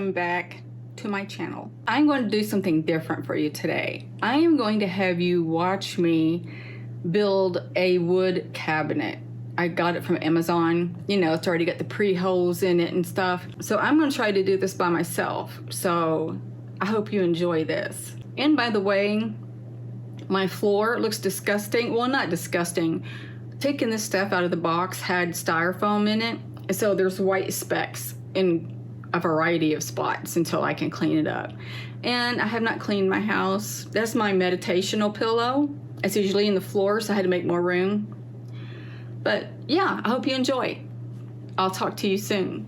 welcome back to my channel. I'm going to do something different for you today. I am going to have you watch me build a wood cabinet. I got it from Amazon. You know, it's already got the pre-holes in it and stuff. So I'm going to try to do this by myself. So I hope you enjoy this. And by the way, my floor looks disgusting. Well, not disgusting. Taking this stuff out of the box had styrofoam in it. So there's white specks in a variety of spots until I can clean it up. And I have not cleaned my house. That's my meditational pillow. It's usually in the floor, so I had to make more room. But yeah, I hope you enjoy. I'll talk to you soon.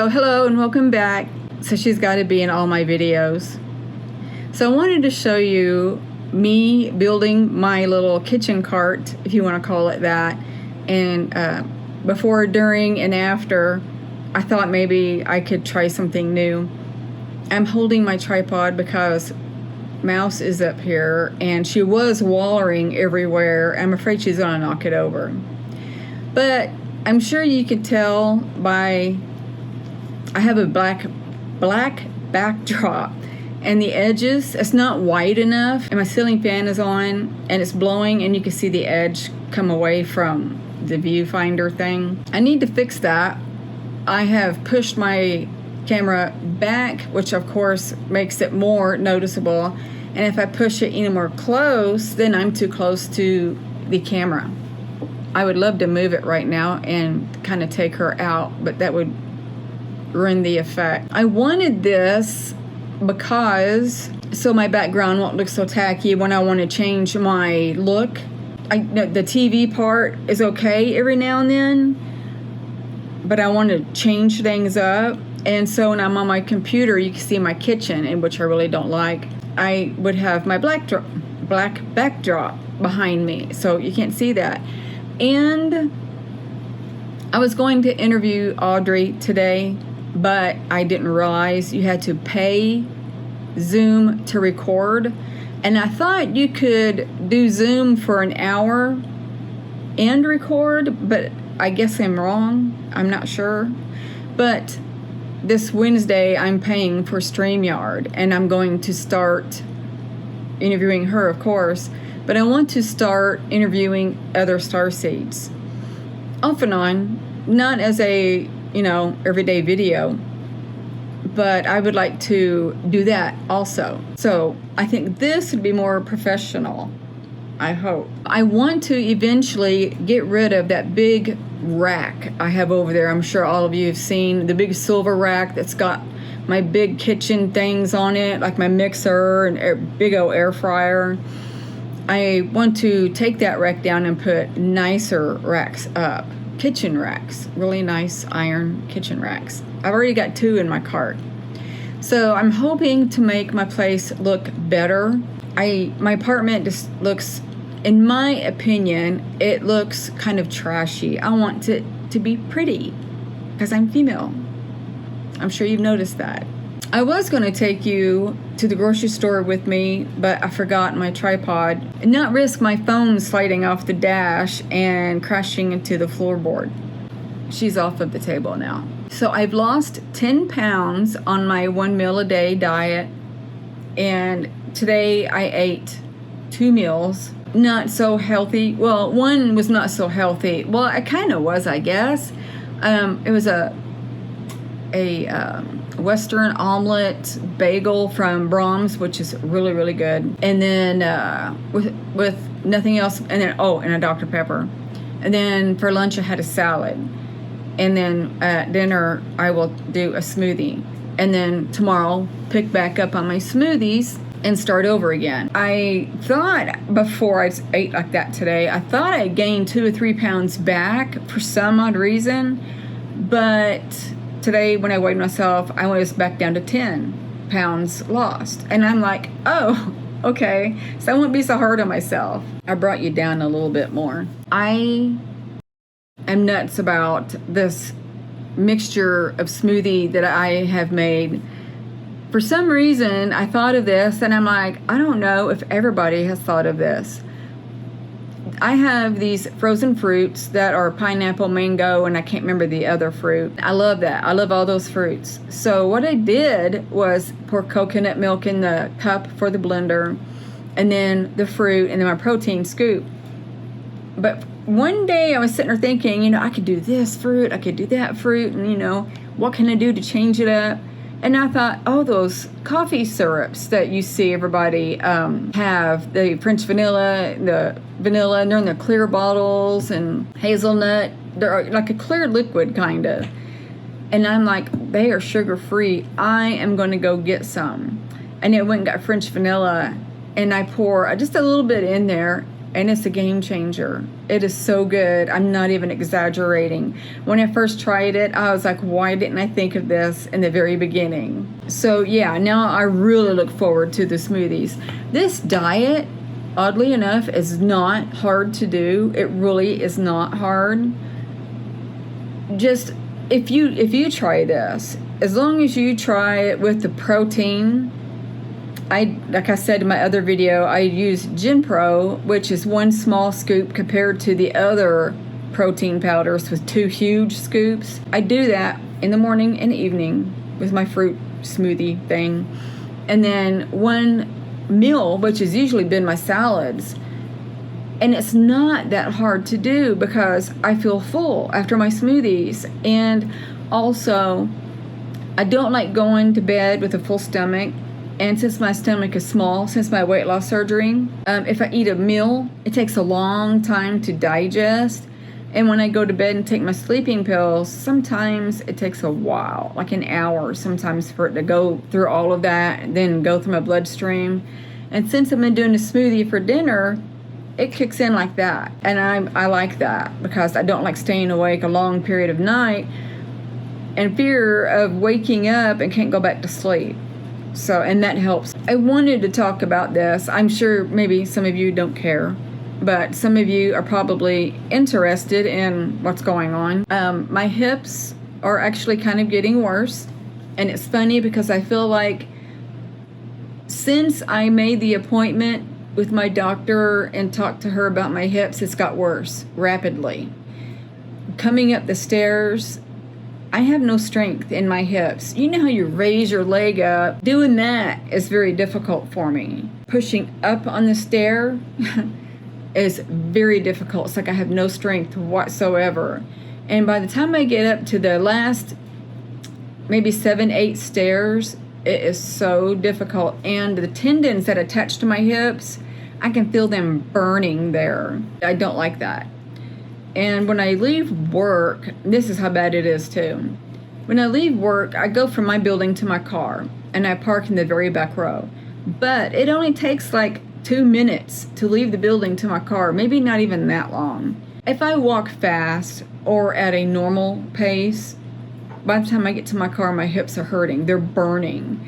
So hello and welcome back. So she's got to be in all my videos. So I wanted to show you me building my little kitchen cart, if you want to call it that. And before, during, and after, I thought maybe I could try something new. I'm holding my tripod because Mouse is up here and she was wallering everywhere. I'm afraid she's gonna knock it over. But I'm sure you could tell by I have a black backdrop and the edges, it's not wide enough, and my ceiling fan is on and it's blowing and you can see the edge come away from the viewfinder thing. I need to fix that. I have pushed my camera back, which of course makes it more noticeable, and if I push it any more close, then I'm too close to the camera. I would love to move it right now and kind of take her out, but that would ruin the effect. I wanted this because so my background won't look so tacky when I want to change my look. The TV part is okay every now and then, but I want to change things up. And so when I'm on my computer, you can see my kitchen, in which I really don't like. I would have my black backdrop behind me, so you can't see that. And I was going to interview Audrey today, but I didn't realize you had to pay Zoom to record. And I thought you could do Zoom for an hour and record, but I guess I'm wrong. I'm not sure. But this Wednesday, I'm paying for StreamYard, and I'm going to start interviewing her, of course, but I want to start interviewing other starseeds. Off and on, not as a, everyday video, but I would like to do that also. So I think this would be more professional, I hope. I want to eventually get rid of that big rack I have over there. I'm sure all of you have seen the big silver rack that's got my big kitchen things on it, like my mixer and big old air fryer. I want to take that rack down and put nicer racks up. Kitchen racks, really nice iron kitchen racks. I've already got 2 in my cart. So I'm hoping to make my place look better. My apartment just looks, in my opinion, it looks kind of trashy. I want it to be pretty because I'm female. I'm sure you've noticed that. I was going to take you to the grocery store with me, but I forgot my tripod and not risk my phone sliding off the dash and crashing into the floorboard. She's off of the table now. So I've lost 10 pounds on my 1 meal a day diet, and today I ate 2 meals. Not so healthy. Well, one was not so healthy. Well, it kind of was, I guess. It was a Western omelet bagel from Brahms, which is really, really good. And then with nothing else, and then and a Dr. Pepper. And then for lunch I had a salad. And then at dinner I will do a smoothie. And then tomorrow pick back up on my smoothies and start over again. I thought before I ate like that today, I thought I gained 2 or 3 pounds back for some odd reason, but today when I weighed myself, I was back down to 10 pounds lost. And I'm like, oh, okay, so I won't be so hard on myself. I brought you down a little bit more. I am nuts about this mixture of smoothie that I have made. For some reason, I thought of this, and I'm like, I don't know if everybody has thought of this. I have these frozen fruits that are pineapple, mango, and I can't remember the other fruit. I love that. I love all those fruits. So what I did was pour coconut milk in the cup for the blender, and then the fruit, and then my protein scoop. But one day I was sitting there thinking, I could do this fruit, I could do that fruit, and what can I do to change it up? And I thought, those coffee syrups that you see everybody have, the French vanilla, and they're in the clear bottles, and hazelnut, they're like a clear liquid kind of. And I'm like, they are sugar-free. I am going to go get some. And I went and got French vanilla, and I pour just a little bit in there, and it's a game changer. It is so good. I'm not even exaggerating. When I first tried it, I was like, why didn't I think of this in the very beginning? So yeah, now I really look forward to the smoothies. This diet, oddly enough, is not hard to do. It really is not hard. Just if you try this, as long as you try it with the protein, like I said in my other video, I use GenPro, which is 1 small scoop compared to the other protein powders with 2 huge scoops. I do that in the morning and evening with my fruit smoothie thing. And then 1 meal, which has usually been my salads. And it's not that hard to do because I feel full after my smoothies. And also, I don't like going to bed with a full stomach. And since my stomach is small, since my weight loss surgery, if I eat a meal, it takes a long time to digest. And when I go to bed and take my sleeping pills, sometimes it takes a while, like an hour sometimes for it to go through all of that and then go through my bloodstream. And since I've been doing a smoothie for dinner, it kicks in like that. And I like that because I don't like staying awake a long period of night and fear of waking up and can't go back to sleep. So, and that helps. I wanted to talk about this. I'm sure maybe some of you don't care, but some of you are probably interested in what's going on. My hips are actually kind of getting worse. And it's funny because I feel like since I made the appointment with my doctor and talked to her about my hips, it's got worse rapidly. Coming up the stairs, I have no strength in my hips. You know how you raise your leg up? Doing that is very difficult for me. Pushing up on the stair is very difficult. It's like I have no strength whatsoever. And by the time I get up to the last maybe 7, 8 stairs, it is so difficult. And the tendons that attach to my hips, I can feel them burning there. I don't like that. And when I leave work, this is how bad it is too. When I leave work, I go from my building to my car and I park in the very back row. But it only takes like 2 minutes to leave the building to my car, maybe not even that long. If I walk fast or at a normal pace, by the time I get to my car, my hips are hurting. They're burning.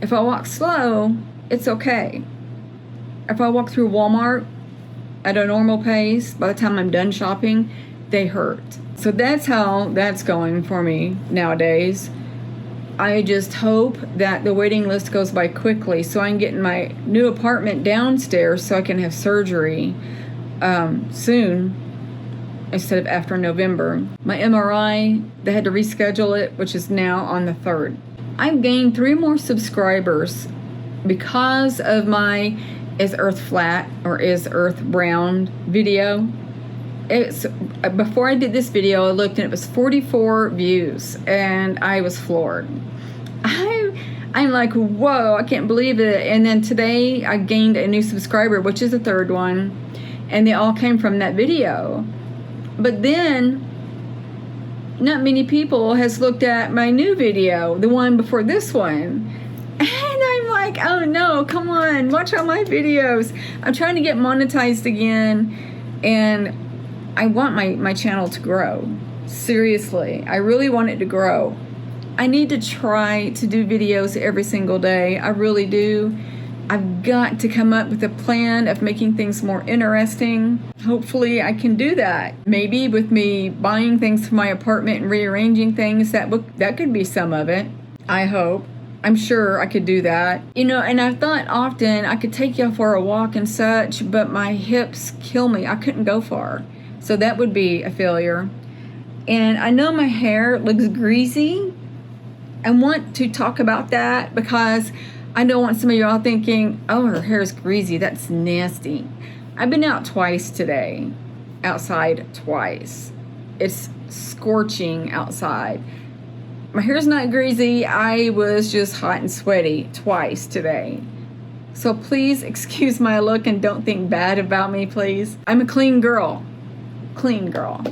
If I walk slow, it's okay. If I walk through Walmart at a normal pace, by the time I'm done shopping, they hurt. So that's how that's going for me nowadays. I just hope that the waiting list goes by quickly so I can get in my new apartment downstairs so I can have surgery soon instead of after November. My MRI, they had to reschedule it, which is now on the 3rd. I've gained 3 more subscribers because of my Is Earth Flat or Is Earth Round video. It's before I did this video, I looked and it was 44 views and I was floored. I'm like, whoa, I can't believe it. And then today I gained a new subscriber, which is the 3rd one, and they all came from that video. But then not many people has looked at my new video, the one before this one. And I'm like, oh no, come on, watch all my videos. I'm trying to get monetized again, and I want my channel to grow. Seriously, I really want it to grow. I need to try to do videos every single day. I really do. I've got to come up with a plan of making things more interesting. Hopefully I can do that. Maybe with me buying things for my apartment and rearranging things, that could be some of it. I hope. I'm sure I could do that. You know, and I've thought often I could take you for a walk and such, but my hips kill me. I couldn't go far. So that would be a failure. And I know my hair looks greasy. I want to talk about that because I don't want some of y'all thinking, oh, her hair is greasy. That's nasty. I've been out twice today. Outside twice. It's scorching outside. My hair's not greasy. I was just hot and sweaty twice today. So please excuse my look and don't think bad about me, please. I'm a clean girl. Clean girl.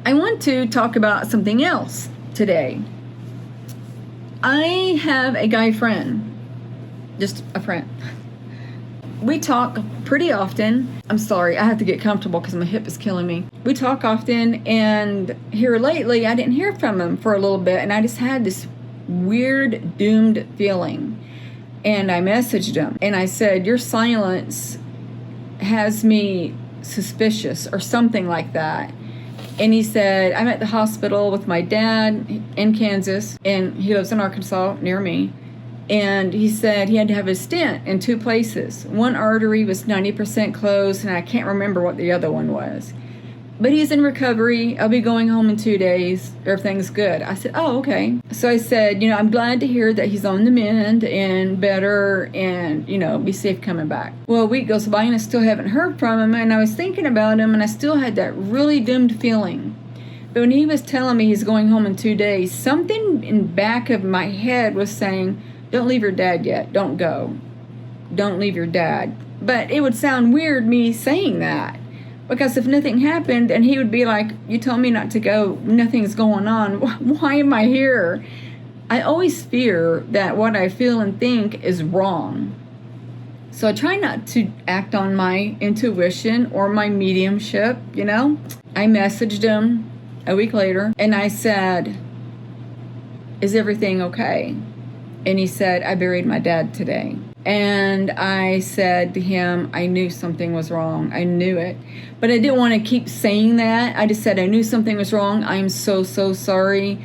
I want to talk about something else today. I have a guy friend. Just a friend. we talk pretty often. I'm sorry, I have to get comfortable because my hip is killing me. We talk often, and here lately I didn't hear from him for a little bit, and I just had this weird doomed feeling. And I messaged him and I said, your silence has me suspicious, or something like that. And he said, I'm at the hospital with my dad in Kansas, and he lives in Arkansas near me. And he said he had to have a stent in 2 places. One artery was 90% closed, and I can't remember what the other one was. But he's in recovery. I'll be going home in 2 days. Everything's good. I said, oh, okay. So I said, I'm glad to hear that he's on the mend and better and, be safe coming back. Well, a week goes by and I still haven't heard from him. And I was thinking about him, and I still had that really doomed feeling. But when he was telling me he's going home in 2 days, something in the back of my head was saying, don't leave your dad yet. Don't go. Don't leave your dad. But it would sound weird me saying that. Because if nothing happened, and he would be like, you told me not to go, nothing's going on, why am I here? I always fear that what I feel and think is wrong. So I try not to act on my intuition or my mediumship, I messaged him a week later, and I said, is everything okay? And he said, I buried my dad today. And I said to him, I knew something was wrong. I knew it. But I didn't want to keep saying that. I just said, I knew something was wrong. I'm so, so sorry.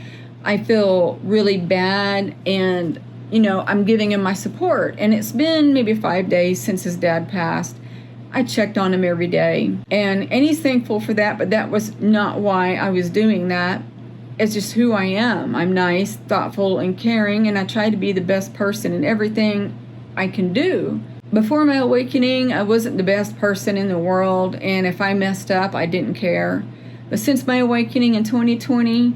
I feel really bad. And, I'm giving him my support. And it's been maybe 5 days since his dad passed. I checked on him every day. And he's thankful for that. But that was not why I was doing that. It's just who I am. I'm nice, thoughtful, and caring. And I try to be the best person in everything I can do. Before my awakening, I wasn't the best person in the world, and if I messed up, I didn't care. But since my awakening in 2020,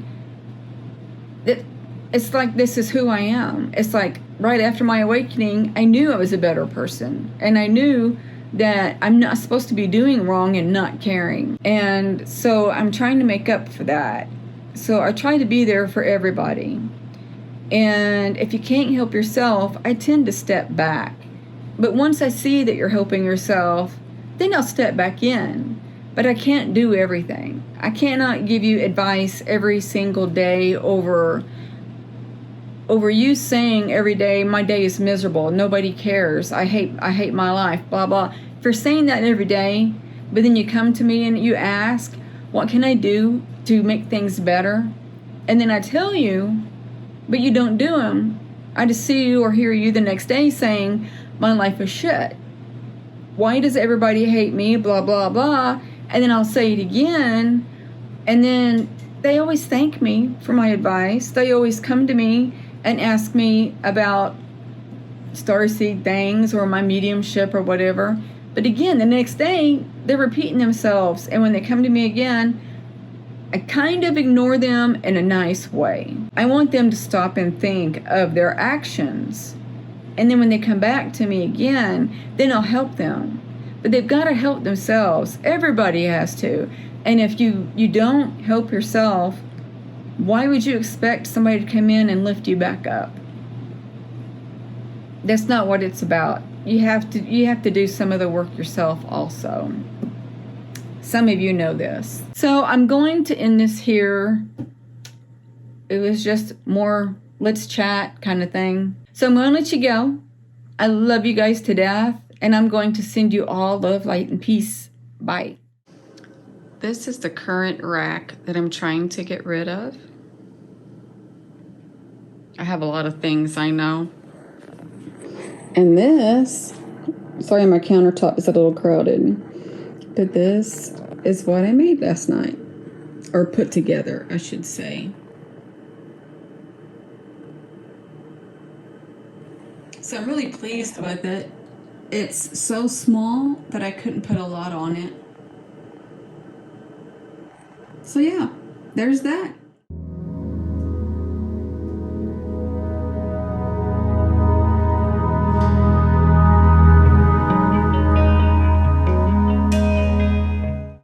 it's like this is who I am. It's like right after my awakening, I knew I was a better person, and I knew that I'm not supposed to be doing wrong and not caring. And so I'm trying to make up for that. So I try to be there for everybody. And if you can't help yourself, I tend to step back. But once I see that you're helping yourself, then I'll step back in. But I can't do everything. I cannot give you advice every single day over you saying every day, my day is miserable, nobody cares, I hate my life, blah, blah. If you're saying that every day, but then you come to me and you ask, what can I do to make things better? And then I tell you, but you don't do them. I just see you or hear you the next day saying, my life is shit. Why does everybody hate me? Blah, blah, blah. And then I'll say it again. And then they always thank me for my advice. They always come to me and ask me about starseed things or my mediumship or whatever. But again, the next day, they're repeating themselves. And when they come to me again, I kind of ignore them in a nice way. I want them to stop and think of their actions. And then when they come back to me again, then I'll help them. But they've got to help themselves. Everybody has to. And if you don't help yourself, why would you expect somebody to come in and lift you back up? That's not what it's about. You have to do some of the work yourself also. Some of you know this. So I'm going to end this here. It was just more let's chat kind of thing. So I'm going to let you go. I love you guys to death. And I'm going to send you all love, light, and peace. Bye. This is the current rack that I'm trying to get rid of. I have a lot of things, I know. And this, sorry my countertop is a little crowded. But this is what I made last night. Or put together, I should say. So I'm really pleased with it. It's so small that I couldn't put a lot on it. So yeah, there's that.